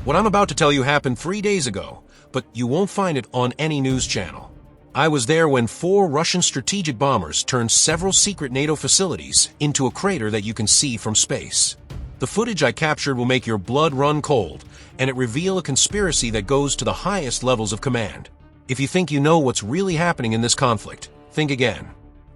What I'm about to tell you happened 3 days ago, but you won't find it on any news channel. I was there when 4 Russian strategic bombers turned several secret NATO facilities into a crater that you can see from space. The footage I captured will make your blood run cold, and it reveals a conspiracy that goes to the highest levels of command. If you think you know what's really happening in this conflict, think again.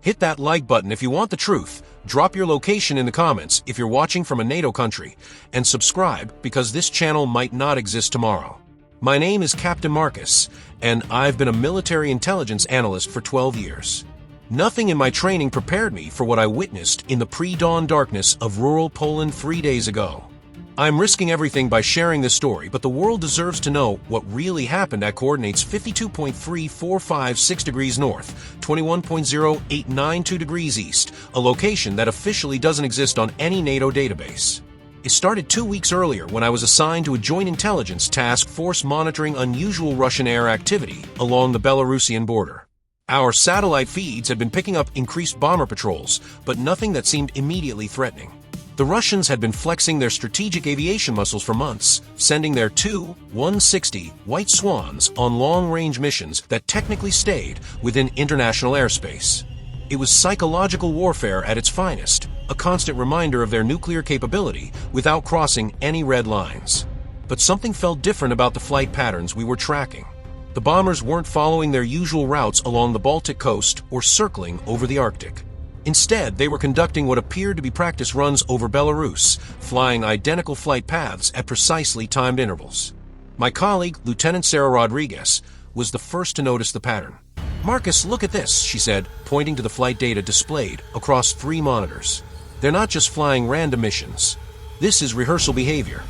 Hit that like button if you want the truth, drop your location in the comments if you're watching from a NATO country, and subscribe because this channel might not exist tomorrow. My name is Captain Marcus, and I've been a military intelligence analyst for 12 years. Nothing in my training prepared me for what I witnessed in the pre-dawn darkness of rural Poland 3 days ago. I'm risking everything by sharing this story, but the world deserves to know what really happened at coordinates 52.3456 degrees north, 21.0892 degrees east, a location that officially doesn't exist on any NATO database. It started 2 weeks earlier when I was assigned to a joint intelligence task force monitoring unusual Russian air activity along the Belarusian border. Our satellite feeds had been picking up increased bomber patrols, but nothing that seemed immediately threatening. The Russians had been flexing their strategic aviation muscles for months, sending their 2 160 White Swans on long-range missions that technically stayed within international airspace. It was psychological warfare at its finest, a constant reminder of their nuclear capability without crossing any red lines. But something felt different about the flight patterns we were tracking. The bombers weren't following their usual routes along the Baltic coast or circling over the Arctic. Instead, they were conducting what appeared to be practice runs over Belarus, flying identical flight paths at precisely timed intervals. My colleague, Lieutenant Sarah Rodriguez, was the first to notice the pattern. "Marcus, look at this," she said, pointing to the flight data displayed across 3 monitors. "They're not just flying random missions. This is rehearsal behavior."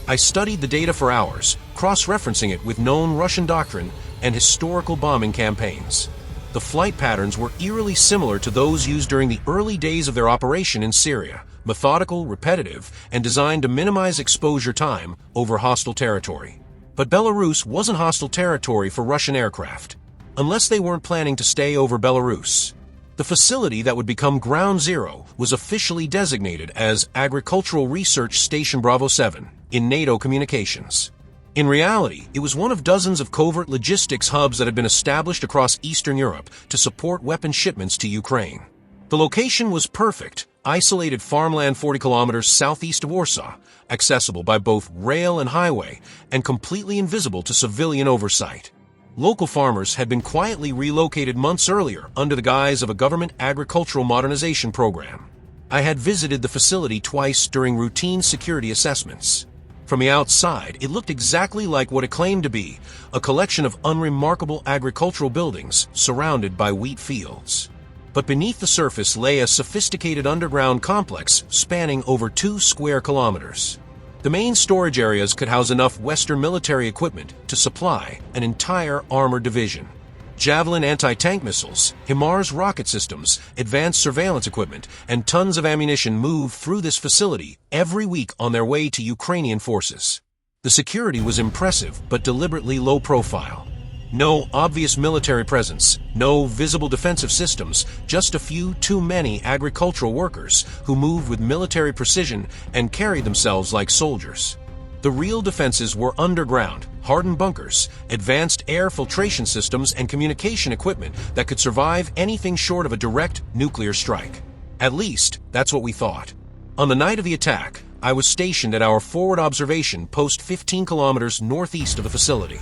I studied the data for hours, cross-referencing it with known Russian doctrine and historical bombing campaigns. The flight patterns were eerily similar to those used during the early days of their operation in Syria, methodical, repetitive, and designed to minimize exposure time over hostile territory. But Belarus wasn't hostile territory for Russian aircraft, unless they weren't planning to stay over Belarus. The facility that would become Ground Zero was officially designated as Agricultural Research Station Bravo 7 in NATO communications. In reality, it was one of dozens of covert logistics hubs that had been established across Eastern Europe to support weapon shipments to Ukraine. The location was perfect, isolated farmland 40 kilometers southeast of Warsaw, accessible by both rail and highway, and completely invisible to civilian oversight. Local farmers had been quietly relocated months earlier under the guise of a government agricultural modernization program. I had visited the facility twice during routine security assessments. From the outside, it looked exactly like what it claimed to be, a collection of unremarkable agricultural buildings surrounded by wheat fields. But beneath the surface lay a sophisticated underground complex spanning over 2 square kilometers. The main storage areas could house enough Western military equipment to supply an entire armored division. Javelin anti-tank missiles, HIMARS rocket systems, advanced surveillance equipment, and tons of ammunition moved through this facility every week on their way to Ukrainian forces. The security was impressive but deliberately low profile. No obvious military presence, no visible defensive systems, just a few too many agricultural workers who moved with military precision and carried themselves like soldiers. The real defenses were underground, hardened bunkers, advanced air filtration systems, and communication equipment that could survive anything short of a direct nuclear strike. At least, that's what we thought. On the night of the attack, I was stationed at our forward observation post 15 kilometers northeast of the facility.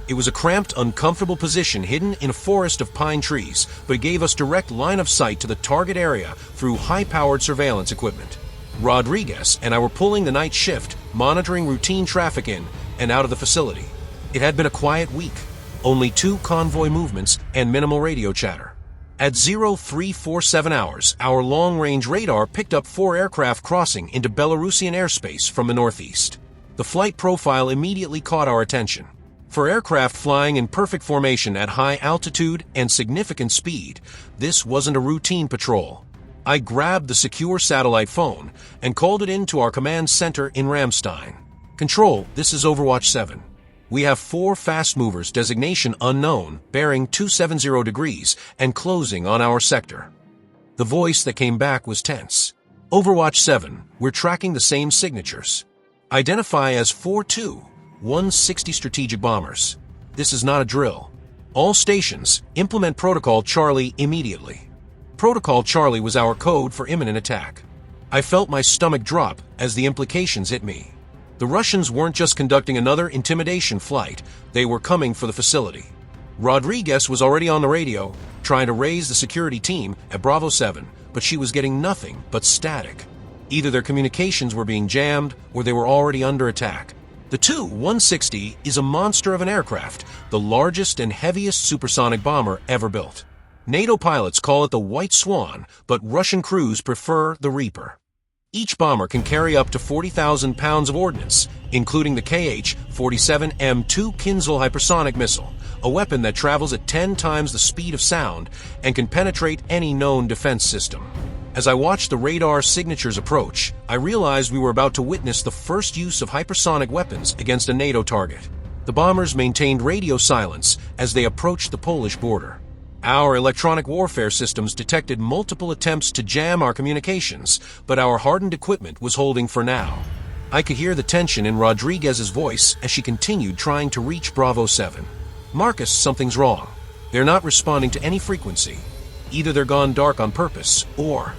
It was a cramped, uncomfortable position hidden in a forest of pine trees, but it gave us direct line of sight to the target area through high-powered surveillance equipment. Rodriguez and I were pulling the night shift, monitoring routine traffic in and out of the facility. It had been a quiet week, only 2 convoy movements and minimal radio chatter. At 0347 hours, our long-range radar picked up 4 aircraft crossing into Belarusian airspace from the northeast. The flight profile immediately caught our attention. For aircraft flying in perfect formation at high altitude and significant speed, this wasn't a routine patrol. I grabbed the secure satellite phone and called it into our command center in Ramstein. "Control, this is Overwatch 7. We have 4 fast movers, designation unknown, bearing 270 degrees and closing on our sector." The voice that came back was tense. "Overwatch 7, we're tracking the same signatures. Identify as 4-2. Tu-160 strategic bombers. This is not a drill. All stations, implement Protocol Charlie immediately. Protocol Charlie was our code for imminent attack. I felt my stomach drop as the implications hit me. The Russians weren't just conducting another intimidation flight, they were coming for the facility. Rodriguez was already on the radio, trying to raise the security team at Bravo 7, but she was getting nothing but static. Either their communications were being jammed, or they were already under attack. The Tu-160 is a monster of an aircraft, the largest and heaviest supersonic bomber ever built. NATO pilots call it the White Swan, but Russian crews prefer the Reaper. Each bomber can carry up to 40,000 pounds of ordnance, including the Kh-47M2 Kinzhal hypersonic missile, a weapon that travels at 10 times the speed of sound and can penetrate any known defense system. As I watched the radar signatures approach, I realized we were about to witness the first use of hypersonic weapons against a NATO target. The bombers maintained radio silence as they approached the Polish border. Our electronic warfare systems detected multiple attempts to jam our communications, but our hardened equipment was holding for now. I could hear the tension in Rodriguez's voice as she continued trying to reach Bravo 7. "Marcus, something's wrong. They're not responding to any frequency. Either they're gone dark on purpose, or..."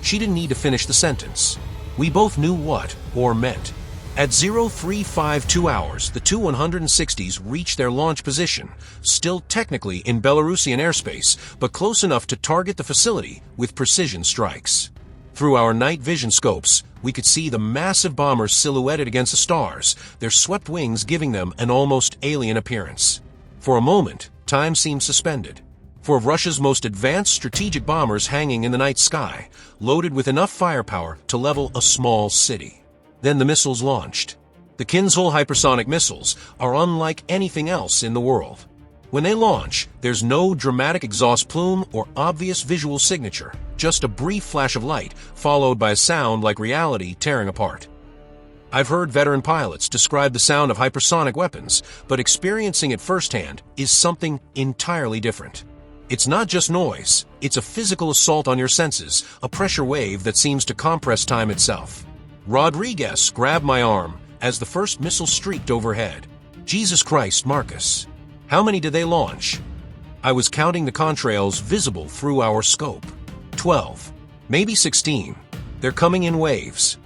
She didn't need to finish the sentence. We both knew what "or" meant. At 0352 hours, the Tu-160s reached their launch position, still technically in Belarusian airspace, but close enough to target the facility with precision strikes. Through our night vision scopes, we could see the massive bombers silhouetted against the stars, their swept wings giving them an almost alien appearance. For a moment, time seemed suspended. Four of Russia's most advanced strategic bombers hanging in the night sky, loaded with enough firepower to level a small city. Then the missiles launched. The Kinzhal hypersonic missiles are unlike anything else in the world. When they launch, there's no dramatic exhaust plume or obvious visual signature, just a brief flash of light, followed by a sound like reality tearing apart. I've heard veteran pilots describe the sound of hypersonic weapons, but experiencing it firsthand is something entirely different. It's not just noise, it's a physical assault on your senses, a pressure wave that seems to compress time itself. Rodriguez grabbed my arm as the first missile streaked overhead. "Jesus Christ, Marcus. How many did they launch?" I was counting the contrails visible through our scope. 12. Maybe 16. They're coming in waves.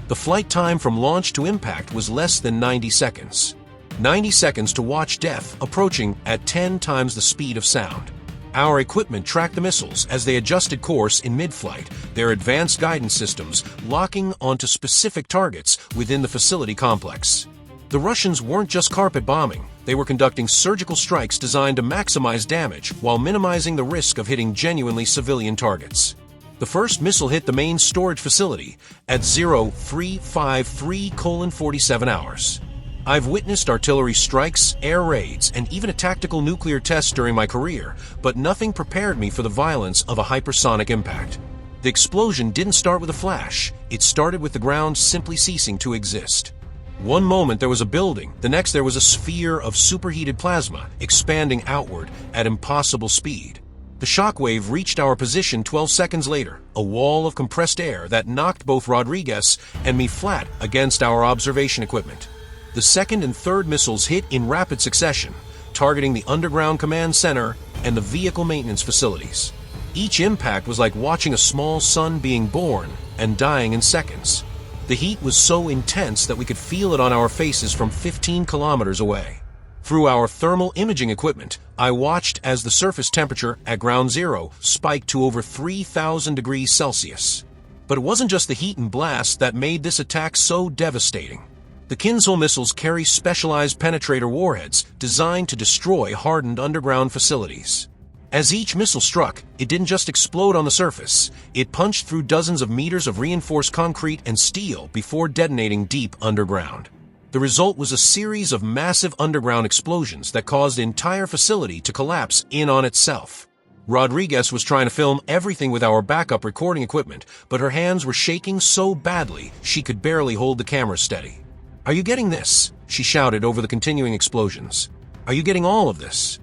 The flight time from launch to impact was less than 90 seconds. 90 seconds to watch death approaching at 10 times the speed of sound. Our equipment tracked the missiles as they adjusted course in mid-flight, their advanced guidance systems locking onto specific targets within the facility complex. The Russians weren't just carpet bombing, they were conducting surgical strikes designed to maximize damage while minimizing the risk of hitting genuinely civilian targets. The first missile hit the main storage facility at 0353:47 hours. I've witnessed artillery strikes, air raids, and even a tactical nuclear test during my career, but nothing prepared me for the violence of a hypersonic impact. The explosion didn't start with a flash, it started with the ground simply ceasing to exist. One moment there was a building, the next there was a sphere of superheated plasma expanding outward at impossible speed. The shockwave reached our position 12 seconds later, a wall of compressed air that knocked both Rodriguez and me flat against our observation equipment. The second and third missiles hit in rapid succession, targeting the underground command center and the vehicle maintenance facilities. Each impact was like watching a small sun being born and dying in seconds. The heat was so intense that we could feel it on our faces from 15 kilometers away. Through our thermal imaging equipment, I watched as the surface temperature at ground zero spiked to over 3,000 degrees Celsius. But it wasn't just the heat and blast that made this attack so devastating. The Kinzhal missiles carry specialized penetrator warheads designed to destroy hardened underground facilities. As each missile struck, it didn't just explode on the surface. It punched through dozens of meters of reinforced concrete and steel before detonating deep underground. The result was a series of massive underground explosions that caused the entire facility to collapse in on itself. Rodriguez was trying to film everything with our backup recording equipment, but her hands were shaking so badly she could barely hold the camera steady. "Are you getting this?" she shouted over the continuing explosions. "Are you getting all of this?"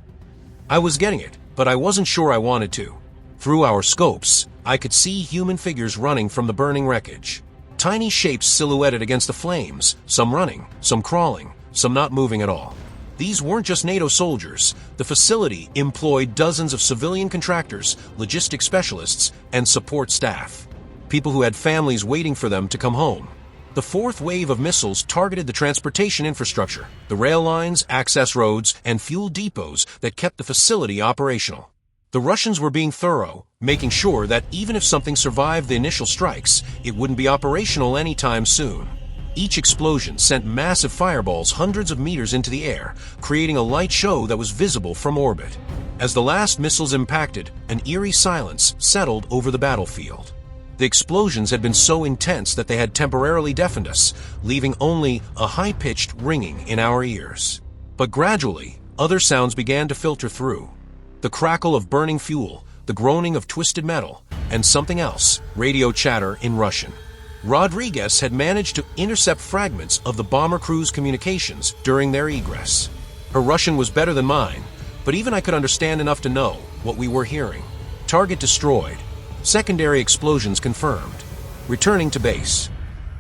I was getting it, but I wasn't sure I wanted to. Through our scopes, I could see human figures running from the burning wreckage. Tiny shapes silhouetted against the flames, some running, some crawling, some not moving at all. These weren't just NATO soldiers. The facility employed dozens of civilian contractors, logistics specialists, and support staff. People who had families waiting for them to come home. The fourth wave of missiles targeted the transportation infrastructure, the rail lines, access roads, and fuel depots that kept the facility operational. The Russians were being thorough, making sure that even if something survived the initial strikes, it wouldn't be operational anytime soon. Each explosion sent massive fireballs hundreds of meters into the air, creating a light show that was visible from orbit. As the last missiles impacted, an eerie silence settled over the battlefield. The explosions had been so intense that they had temporarily deafened us, leaving only a high-pitched ringing in our ears. But gradually, other sounds began to filter through. The crackle of burning fuel, the groaning of twisted metal, and something else, radio chatter in Russian. Rodriguez had managed to intercept fragments of the bomber crew's communications during their egress. Her Russian was better than mine, but even I could understand enough to know what we were hearing. Target destroyed. Secondary explosions confirmed. Returning to base.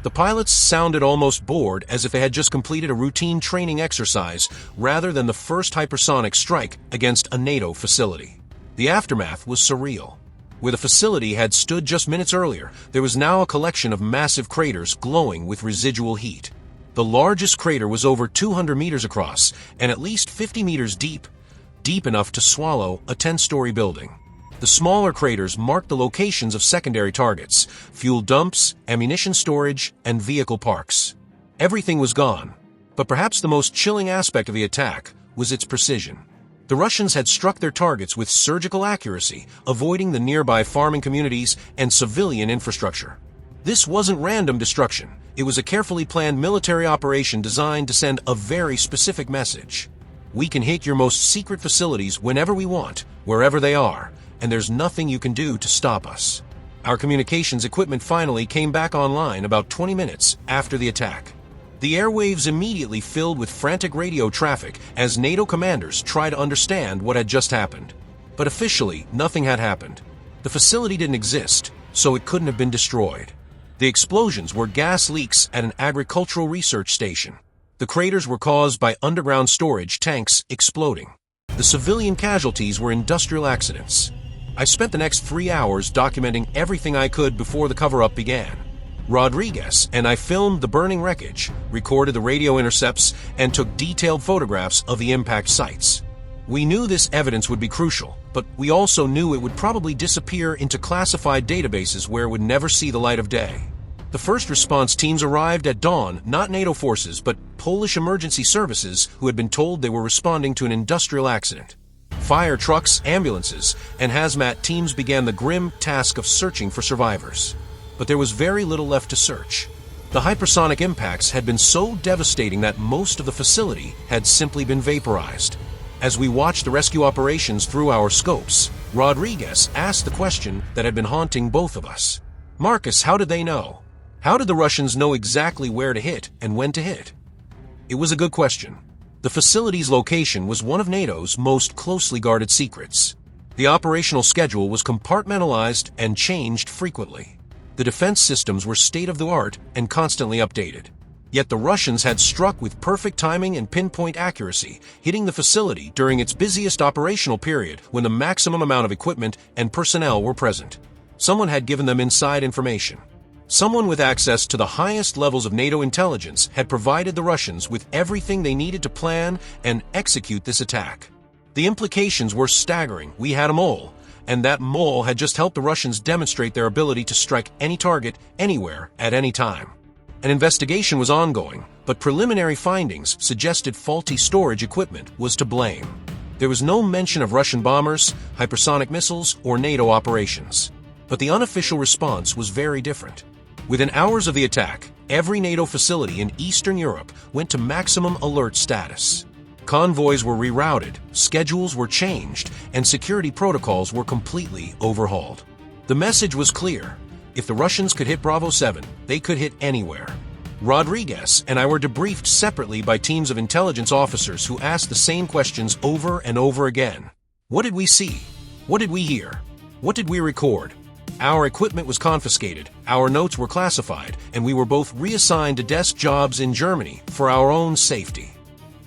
The pilots sounded almost bored, as if they had just completed a routine training exercise rather than the first hypersonic strike against a NATO facility. The aftermath was surreal. Where the facility had stood just minutes earlier, there was now a collection of massive craters glowing with residual heat. The largest crater was over 200 meters across and at least 50 meters deep, deep enough to swallow a 10-story building. The smaller craters marked the locations of secondary targets, fuel dumps, ammunition storage, and vehicle parks. Everything was gone, but perhaps the most chilling aspect of the attack was its precision. The Russians had struck their targets with surgical accuracy, avoiding the nearby farming communities and civilian infrastructure. This wasn't random destruction. It was a carefully planned military operation designed to send a very specific message. We can hit your most secret facilities whenever we want, wherever they are, and there's nothing you can do to stop us. Our communications equipment finally came back online about 20 minutes after the attack. The airwaves immediately filled with frantic radio traffic as NATO commanders tried to understand what had just happened. But officially, nothing had happened. The facility didn't exist, so it couldn't have been destroyed. The explosions were gas leaks at an agricultural research station. The craters were caused by underground storage tanks exploding. The civilian casualties were industrial accidents. I spent the next 3 hours documenting everything I could before the cover-up began. Rodriguez and I filmed the burning wreckage, recorded the radio intercepts, and took detailed photographs of the impact sites. We knew this evidence would be crucial, but we also knew it would probably disappear into classified databases where it would never see the light of day. The first response teams arrived at dawn, not NATO forces, but Polish emergency services who had been told they were responding to an industrial accident. Fire trucks, ambulances, and hazmat teams began the grim task of searching for survivors. But there was very little left to search. The hypersonic impacts had been so devastating that most of the facility had simply been vaporized. As we watched the rescue operations through our scopes, Rodriguez asked the question that had been haunting both of us. Marcus, how did they know? How did the Russians know exactly where to hit and when to hit? It was a good question. The facility's location was one of NATO's most closely guarded secrets. The operational schedule was compartmentalized and changed frequently. The defense systems were state-of-the-art and constantly updated. Yet the Russians had struck with perfect timing and pinpoint accuracy, hitting the facility during its busiest operational period when the maximum amount of equipment and personnel were present. Someone had given them inside information. Someone with access to the highest levels of NATO intelligence had provided the Russians with everything they needed to plan and execute this attack. The implications were staggering. We had a mole, and that mole had just helped the Russians demonstrate their ability to strike any target, anywhere, at any time. An investigation was ongoing, but preliminary findings suggested faulty storage equipment was to blame. There was no mention of Russian bombers, hypersonic missiles, or NATO operations. But the unofficial response was very different. Within hours of the attack, every NATO facility in Eastern Europe went to maximum alert status. Convoys were rerouted, schedules were changed, and security protocols were completely overhauled. The message was clear. If the Russians could hit Bravo 7, they could hit anywhere. Rodriguez and I were debriefed separately by teams of intelligence officers who asked the same questions over and over again. What did we see? What did we hear? What did we record? Our equipment was confiscated, our notes were classified, and we were both reassigned to desk jobs in Germany for our own safety.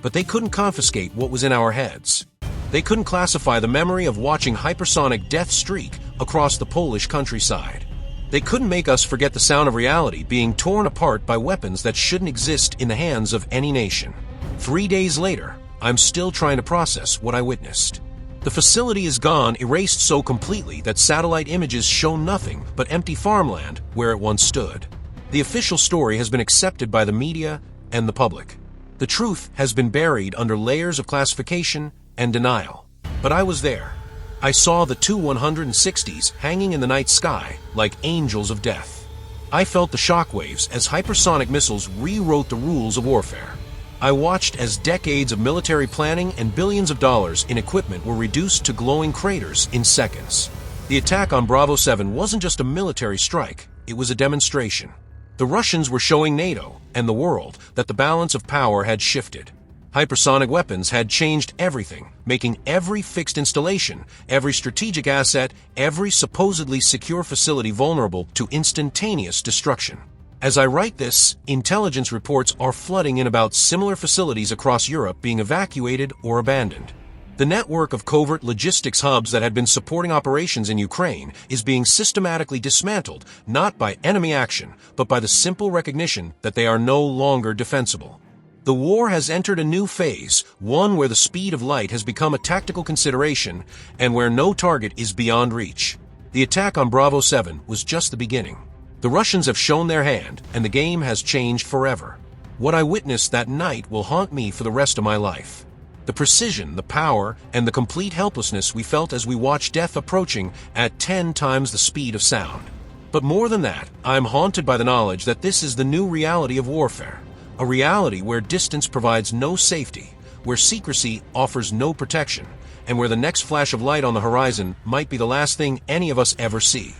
but they couldn't confiscate what was in our heads. They couldn't classify the memory of watching hypersonic death streak across the Polish countryside. They couldn't make us forget the sound of reality being torn apart by weapons that shouldn't exist in the hands of any nation. 3 days later, I'm still trying to process what I witnessed. The facility is gone, erased so completely that satellite images show nothing but empty farmland where it once stood. The official story has been accepted by the media and the public. The truth has been buried under layers of classification and denial. But I was there. I saw the two 160s hanging in the night sky like angels of death. I felt the shockwaves as hypersonic missiles rewrote the rules of warfare. I watched as decades of military planning and billions of dollars in equipment were reduced to glowing craters in seconds. The attack on Bravo 7 wasn't just a military strike, it was a demonstration. The Russians were showing NATO and the world that the balance of power had shifted. Hypersonic weapons had changed everything, making every fixed installation, every strategic asset, every supposedly secure facility vulnerable to instantaneous destruction. As I write this, intelligence reports are flooding in about similar facilities across Europe being evacuated or abandoned. The network of covert logistics hubs that had been supporting operations in Ukraine is being systematically dismantled, not by enemy action, but by the simple recognition that they are no longer defensible. The war has entered a new phase, one where the speed of light has become a tactical consideration and where no target is beyond reach. The attack on Bravo 7 was just the beginning. The Russians have shown their hand, and the game has changed forever. What I witnessed that night will haunt me for the rest of my life. The precision, the power, and the complete helplessness we felt as we watched death approaching at 10 times the speed of sound. But more than that, I'm haunted by the knowledge that this is the new reality of warfare. A reality where distance provides no safety, where secrecy offers no protection, and where the next flash of light on the horizon might be the last thing any of us ever see.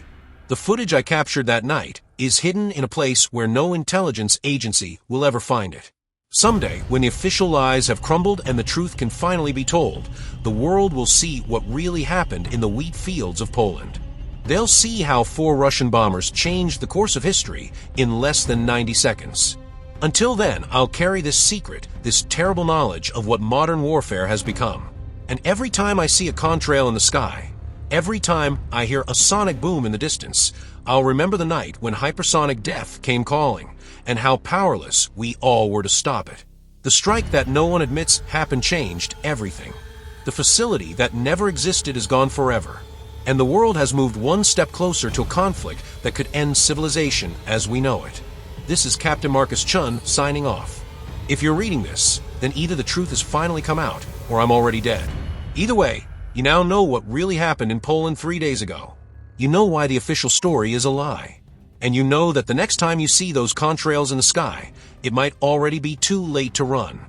The footage I captured that night is hidden in a place where no intelligence agency will ever find it. Someday, when the official lies have crumbled and the truth can finally be told, the world will see what really happened in the wheat fields of Poland. They'll see how 4 Russian bombers changed the course of history in less than 90 seconds. Until then, I'll carry this secret, this terrible knowledge of what modern warfare has become. And every time I see a contrail in the sky, every time I hear a sonic boom in the distance, I'll remember the night when hypersonic death came calling, and how powerless we all were to stop it. The strike that no one admits happened changed everything. The facility that never existed is gone forever, and the world has moved one step closer to a conflict that could end civilization as we know it. This is Captain Marcus Chun signing off. If you're reading this, then either the truth has finally come out, or I'm already dead. Either way, you now know what really happened in Poland 3 days ago. You know why the official story is a lie. And you know that the next time you see those contrails in the sky, it might already be too late to run.